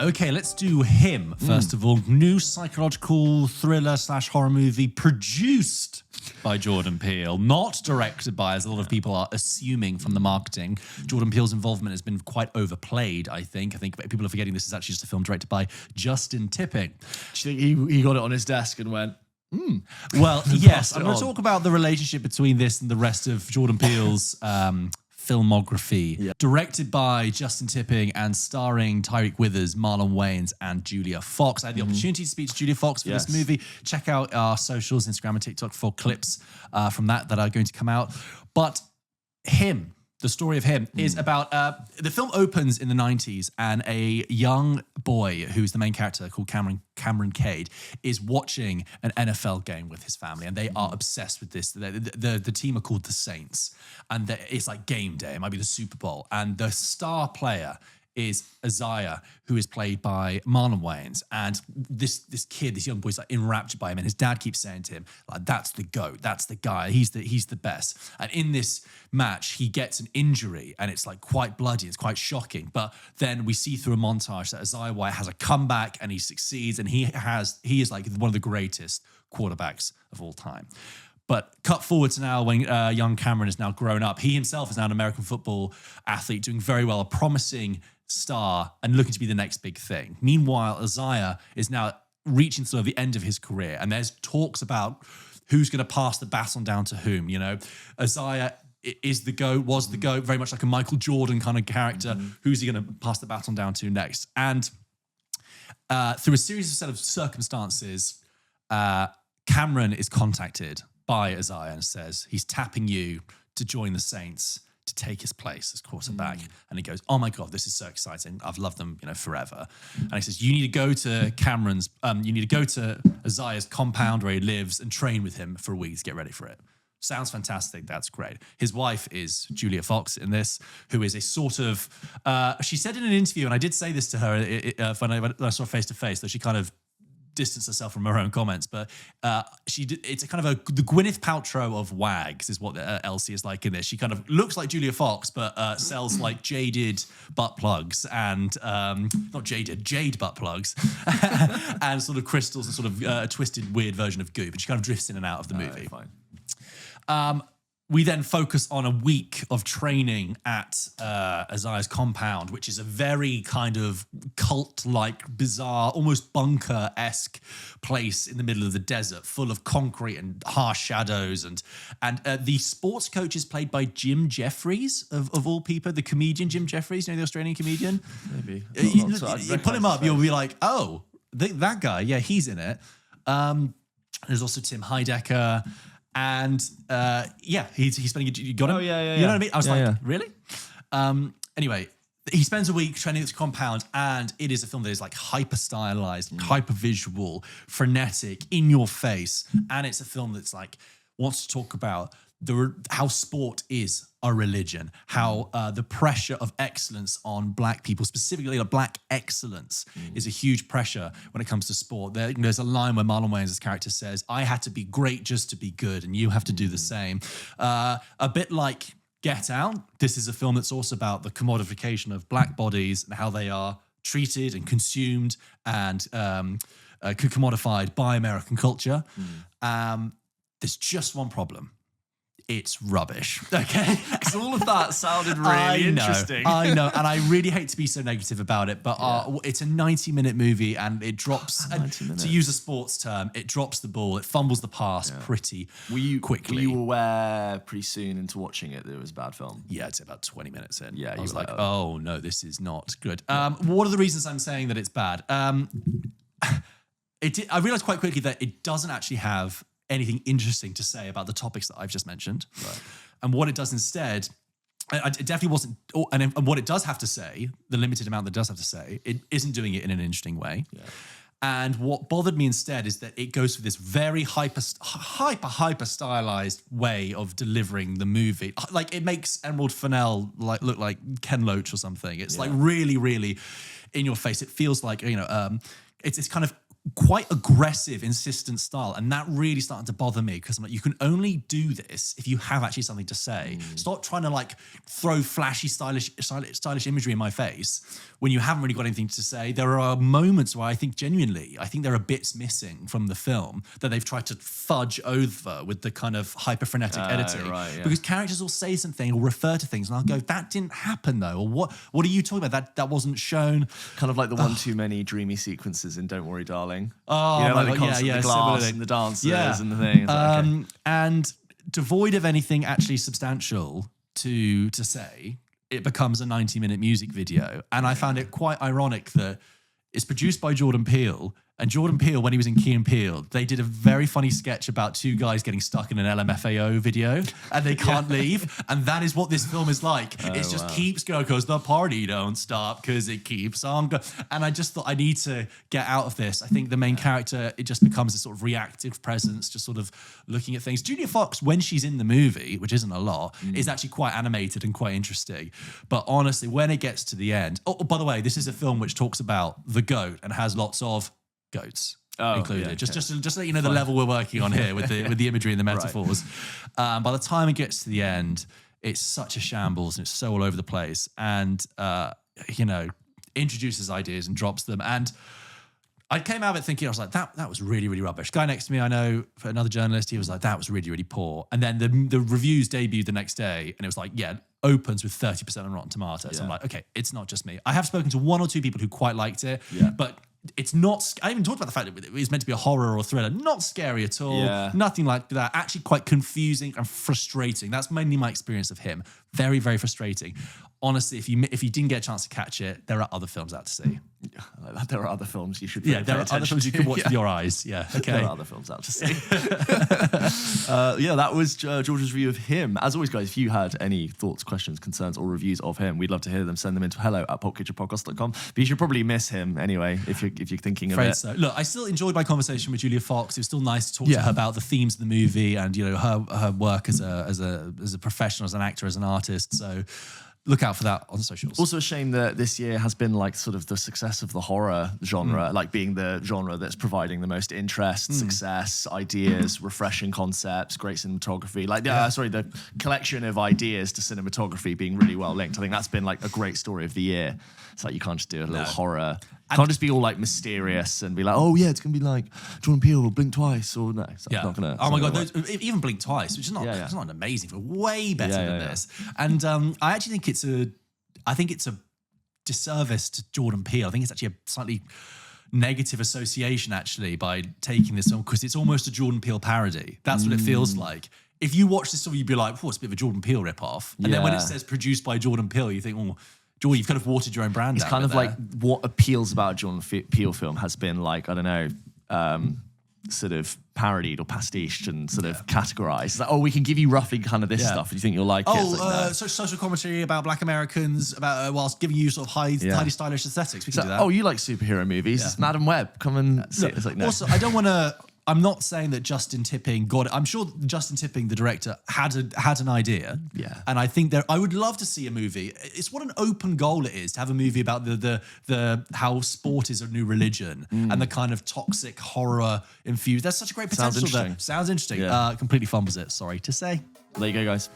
Okay, let's do Him, first of all. New psychological thriller / horror movie produced by Jordan Peele, not directed by, as a lot of people are assuming from the marketing. Jordan Peele's involvement has been quite overplayed, I think. I think people are forgetting this is actually just a film directed by Justin Tipping. Do you think he got it on his desk and went, Well, yes, I'm going to talk about the relationship between this and the rest of Jordan Peele's filmography. Yeah. Directed by Justin Tipping and starring Tyreek Withers, Marlon Wayans, and Julia Fox. I had the opportunity to speak to Julia Fox for this movie. Check out our socials, Instagram and TikTok, for clips from that are going to come out. But Him, the story of Him, is about... the film opens in the 90s, and a young boy who's the main character, called Cameron Cade, is watching an NFL game with his family, and they are obsessed with this. The team are called the Saints, and it's like game day. It might be the Super Bowl. And the star player is Isaiah, who is played by Marlon Wayans. And this kid, this young boy, is like enraptured by him. And his dad keeps saying to him, like, that's the GOAT, that's the guy, he's the best. And in this match, he gets an injury, and it's like quite bloody, it's quite shocking. But then we see through a montage that Isaiah White has a comeback, and he succeeds, and he is like one of the greatest quarterbacks of all time. But cut forward to now when young Cameron is now grown up. He himself is now an American football athlete, doing very well, a promising star and looking to be the next big thing. Meanwhile, Isaiah is now reaching sort of the end of his career, and there's talks about who's going to pass the baton down to whom. You know, Isaiah is the GOAT, was the GOAT, very much like a Michael Jordan kind of character. Who's he going to pass the baton down to next? And through a series of set of circumstances, Cameron is contacted by Isaiah and says he's tapping you to join the Saints, to take his place as quarterback. And he goes, oh my God, this is so exciting. I've loved them, forever. And he says, you need to go to Isaiah's compound where he lives and train with him for a week to get ready for it. Sounds fantastic. That's great. His wife is Julia Fox in this, who is a sort of, she said in an interview, and I did say this to her when I saw her face to face, that she kind of distance herself from her own comments, but it's a kind of the Gwyneth Paltrow of wags is what Elsie is like in this. She kind of looks like Julia Fox, but sells like jaded butt plugs and jade butt plugs and sort of crystals and sort of a twisted weird version of goop, and she kind of drifts in and out of the movie. Fine. We then focus on a week of training at Isaiah's compound, which is a very kind of cult-like, bizarre, almost bunker-esque place in the middle of the desert, full of concrete and harsh shadows. And the sports coach is played by Jim Jeffries, of all people, the comedian Jim Jeffries, the Australian comedian? Maybe. You put him up, you'll be like, oh, that guy, yeah, he's in it. There's also Tim Heidecker. And he's spending. You got him? Oh yeah. You know what I mean? I was really? Anyway, he spends a week training at this compound, and it is a film that is like hyper stylized, hyper visual, frenetic, in your face, and it's a film that's like wants to talk about how sport is a religion, how the pressure of excellence on black people, specifically like black excellence, is a huge pressure when it comes to sport. There's a line where Marlon Wayans' character says, I had to be great just to be good, and you have to do the same. A bit like Get Out, this is a film that's also about the commodification of black bodies and how they are treated and consumed and commodified by American culture. There's just one problem. It's rubbish. Okay? Because all of that sounded really interesting. I know. And I really hate to be so negative about it, but it's a 90-minute movie, and it drops, to use a sports term, it drops the ball, it fumbles the pass pretty quickly. Were you aware pretty soon into watching it that it was a bad film? Yeah, it's about 20 minutes in. Yeah, I was like, oh no, this is not good. What are the reasons I'm saying that it's bad? I realized quite quickly that it doesn't actually have anything interesting to say about the topics that I've just mentioned. Right. And what it does instead, it definitely wasn't, and what it does have to say, the limited amount that it does have to say, it isn't doing it in an interesting way. Yeah. And what bothered me instead is that it goes through this very hyper stylized way of delivering the movie. Like, it makes Emerald Fennell look like Ken Loach or something. It's like really, really in your face. It feels like, it's kind of quite aggressive, insistent style. And that really started to bother me because I'm like, you can only do this if you have actually something to say. Stop trying to like throw flashy, stylish imagery in my face when you haven't really got anything to say. There are moments where I think genuinely, there are bits missing from the film that they've tried to fudge over with the kind of hyper-frenetic editing. Right, yeah. Because characters will say something or refer to things and I'll go, that didn't happen though. Or what are you talking about? That wasn't shown. Kind of like the one too many dreamy sequences in Don't Worry, Darling. Oh, you know, my like the God, concert, the glass similarly. and the dancers and the thing. It's like, okay. And devoid of anything actually substantial to say, it becomes a 90-minute music video. And I found it quite ironic that it's produced by Jordan Peele. And Jordan Peele, when he was in Key and Peele, they did a very funny sketch about two guys getting stuck in an LMFAO video and they can't leave. And that is what this film is like. It just keeps going because the party don't stop because it keeps on going. And I just thought I need to get out of this. I think the main character, it just becomes a sort of reactive presence, just sort of looking at things. Julia Fox, when she's in the movie, which isn't a lot, is actually quite animated and quite interesting. But honestly, when it gets to the end, oh, by the way, this is a film which talks about the goat and has lots of goats included. Yeah, just to let you know the level we're working on here with the imagery and the metaphors. By the time it gets to the end, it's such a shambles and it's so all over the place. And introduces ideas and drops them. And I came out of it thinking, I was like, that was really, really rubbish. Guy next to me, I know, for another journalist, he was like, that was really, really poor. And then the reviews debuted the next day, and it was like, opens with 30% on Rotten Tomatoes. I'm like, okay, it's not just me. I have spoken to one or two people who quite liked it, but it's not. I even talked about the fact that it was meant to be a horror or a thriller. Not scary at all. Nothing like that. Actually, quite confusing and frustrating. That's mainly my experience of him. Very, very frustrating. Honestly, if you didn't get a chance to catch it, there are other films out to see. There are other films you should. There are other films you can watch with your eyes. Yeah, okay. There are other films out to see. That was George's review of him. As always, guys, if you had any thoughts, questions, concerns, or reviews of him, we'd love to hear them. Send them into hello@pulpkitchenpodcast.com. But you should probably miss him anyway if you're thinking of it. So. Look, I still enjoyed my conversation with Julia Fox. It was still nice to talk to her about the themes of the movie and her work as a professional, as an actor, as an artist. So look out for that on socials. Also a shame that this year has been like sort of the success of the horror genre, like being the genre that's providing the most interest, success, ideas, refreshing concepts, great cinematography. The collection of ideas to cinematography being really well linked. I think that's been like a great story of the year. It's like you can't just do a little horror. Can't just be all like mysterious and be like, oh yeah, it's gonna be like Jordan Peele or Blink Twice or no. It's not gonna. Oh my God, even Blink Twice, which is not it's not an amazing film, way better than this. And I actually think it's a disservice to Jordan Peele. I think it's actually a slightly negative association actually by taking this film because it's almost a Jordan Peele parody. That's what it feels like. If you watch this film, you'd be like, it's a bit of a Jordan Peele ripoff. And then when it says produced by Jordan Peele, you think, Jordan, you've kind of watered your own brand out. It's kind of like what appeals about a Jordan Peele film has been like, I don't know, sort of parodied or pastiched and sort of categorized. It's like, we can give you roughly kind of this stuff and you think you'll like it. Social commentary about Black Americans about whilst giving you sort of highly stylish aesthetics. We can do that. You like superhero movies. It's Madam Web. Come and see it. It's like, no. Also, I don't want to... I'm not saying that Justin Tipping got it. I'm sure Justin Tipping, the director, had an idea. Yeah. And I think I would love to see a movie. It's what an open goal it is to have a movie about the how sport is a new religion and the kind of toxic horror infused. There's such a great potential there. Sounds interesting. Yeah. Completely fumbles it. Sorry to say. There you go, guys.